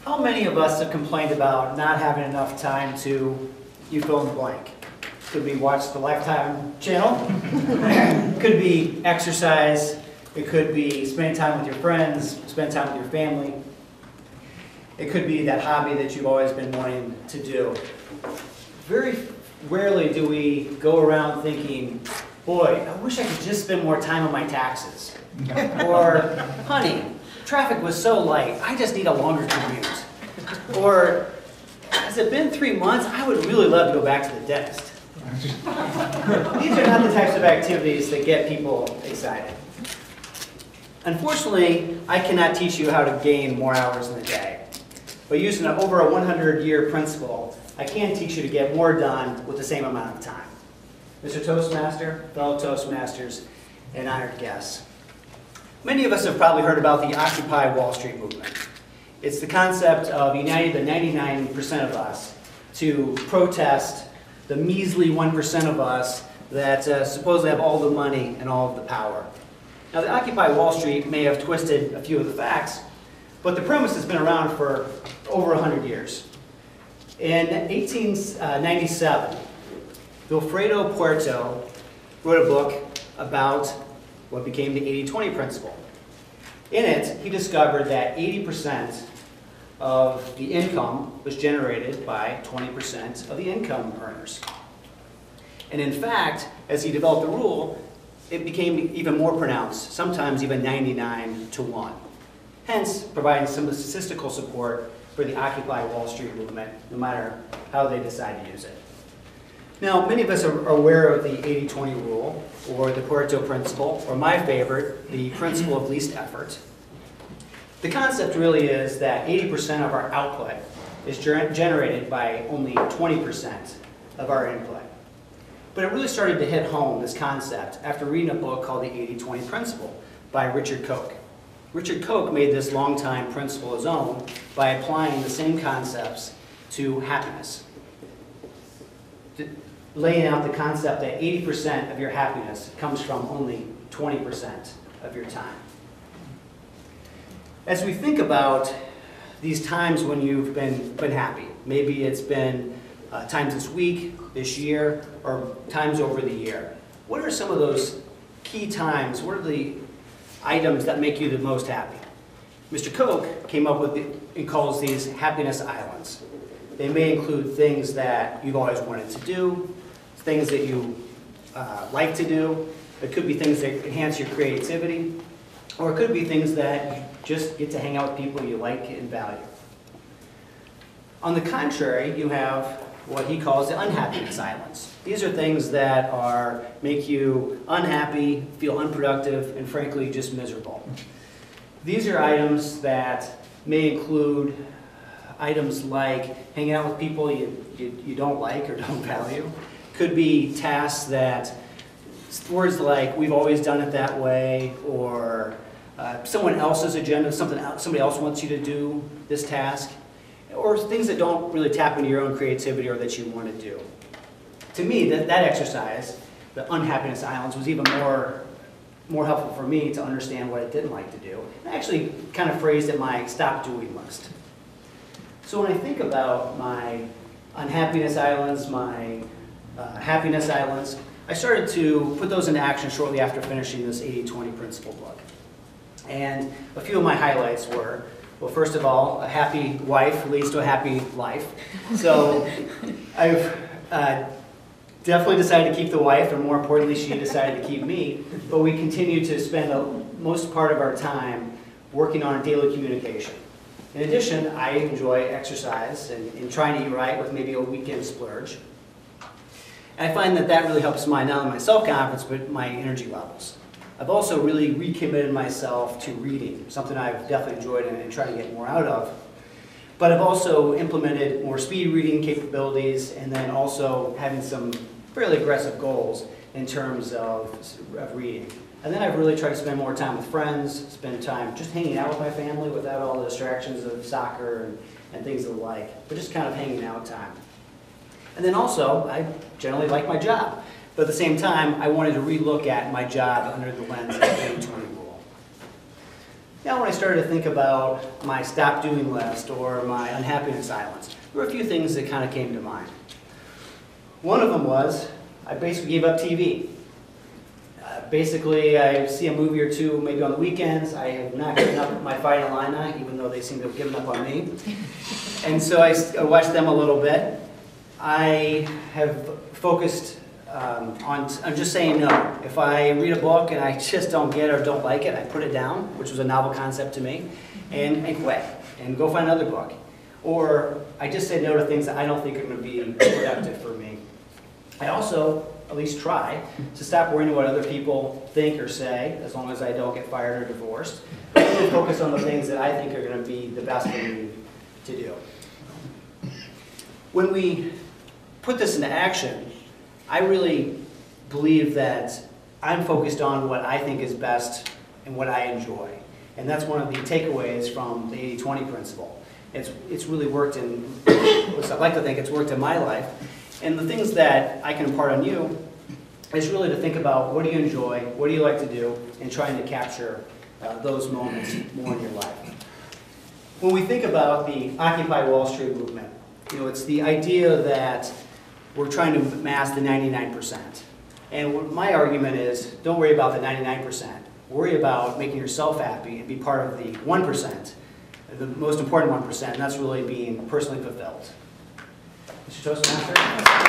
How many of us have complained about not having enough time to, you fill in the blank? Could be watch the Lifetime channel, could be exercise, it could be spending time with your friends, spend time with your family. It could be that hobby that you've always been wanting to do. Very rarely do we go around thinking, boy, I wish I could just spend more time on my taxes. Or, honey, traffic was so light, I just need a longer commute. Or, has it been 3 months? I would really love to go back to the dentist. These are not the types of activities that get people excited. Unfortunately, I cannot teach you how to gain more hours in the day. But using over a 100-year principle, I can teach you to get more done with the same amount of time. Mr. Toastmaster, fellow Toastmasters, and honored guests. Many of us have probably heard about the Occupy Wall Street movement. It's the concept of uniting the 99% of us to protest the measly 1% of us that supposedly have all the money and all of the power. Now, the Occupy Wall Street may have twisted a few of the facts, but the premise has been around for over 100 years. In 1897, Vilfredo Puerto wrote a book about what became the 80-20 principle. In it, he discovered that 80% of the income was generated by 20% of the income earners. And in fact, as he developed the rule, it became even more pronounced, sometimes even 99-1. Hence, providing some statistical support for the Occupy Wall Street movement, no matter how they decide to use it. Now, many of us are aware of the 80-20 rule, or the Puerto principle, or my favorite, the principle of least effort. The concept really is that 80% of our output is generated by only 20% of our input. But it really started to hit home, this concept, after reading a book called the 80-20 Principle by Richard Koch. Richard Koch made this long-time principle his own by applying the same concepts to happiness. Laying out the concept that 80% of your happiness comes from only 20% of your time. As we think about these times when you've been happy, maybe it's been times this week, this year, or times over the year. What are some of those key times? What are the items that make you the most happy? Mr. Koch came up with, he calls these happiness islands. They may include things that you've always wanted to do, things that you like to do. It could be things that enhance your creativity, or it could be things that you just get to hang out with people you like and value. On the contrary, you have what he calls the unhappiness islands. These are things that make you unhappy, feel unproductive, and frankly just miserable. These are items that may include items like hanging out with people you don't like or don't value. Could be tasks that, words like, we've always done it that way, or someone else's agenda, somebody else wants you to do this task, or things that don't really tap into your own creativity or that you want to do. To me, that exercise, the unhappiness islands, was even more helpful for me to understand what I didn't like to do. I actually kind of phrased it my stop doing list. So when I think about my unhappiness islands, my happiness islands, I started to put those into action shortly after finishing this 80-20 principle book. And a few of my highlights were, well, first of all, a happy wife leads to a happy life. So I've definitely decided to keep the wife, and more importantly, she decided to keep me. But we continue to spend the most part of our time working on daily communication. In addition, I enjoy exercise and trying to eat right with maybe a weekend splurge. And I find that really helps not only my self-confidence, but my energy levels. I've also really recommitted myself to reading, something I've definitely enjoyed and trying to get more out of. But I've also implemented more speed reading capabilities, and then also having some fairly aggressive goals in terms of reading. And then I've really tried to spend more time with friends, spend time just hanging out with my family without all the distractions of soccer and things of the like, but just kind of hanging out time. And then also, I generally like my job. But at the same time, I wanted to relook at my job under the lens of the 80-20 rule. Now, when I started to think about my stop doing list or my unhappiness islands, there were a few things that kind of came to mind. One of them was I basically gave up TV. Basically, I see a movie or two maybe on the weekends. I have not given up my Fight Illini, even though they seem to have given up on me. And so I watched them a little bit. I have focused I'm just saying no. If I read a book and I just don't get it or don't like it, I put it down, which was a novel concept to me, and quit, and go find another book. Or I just say no to things that I don't think are going to be productive for me. I also, at least try, to stop worrying what other people think or say, as long as I don't get fired or divorced, but really focus on the things that I think are going to be the best for me to do. When we put this into action, I really believe that I'm focused on what I think is best and what I enjoy. And that's one of the takeaways from the 80-20 principle. It's really worked in, at least I'd like to think it's worked in my life. And the things that I can impart on you is really to think about what do you enjoy, what do you like to do, and trying to capture those moments more in your life. When we think about the Occupy Wall Street movement, it's the idea that we're trying to mask the 99%. And what my argument is, don't worry about the 99%. Worry about making yourself happy and be part of the 1%, the most important 1%, and that's really being personally fulfilled. Mr. Toastmaster?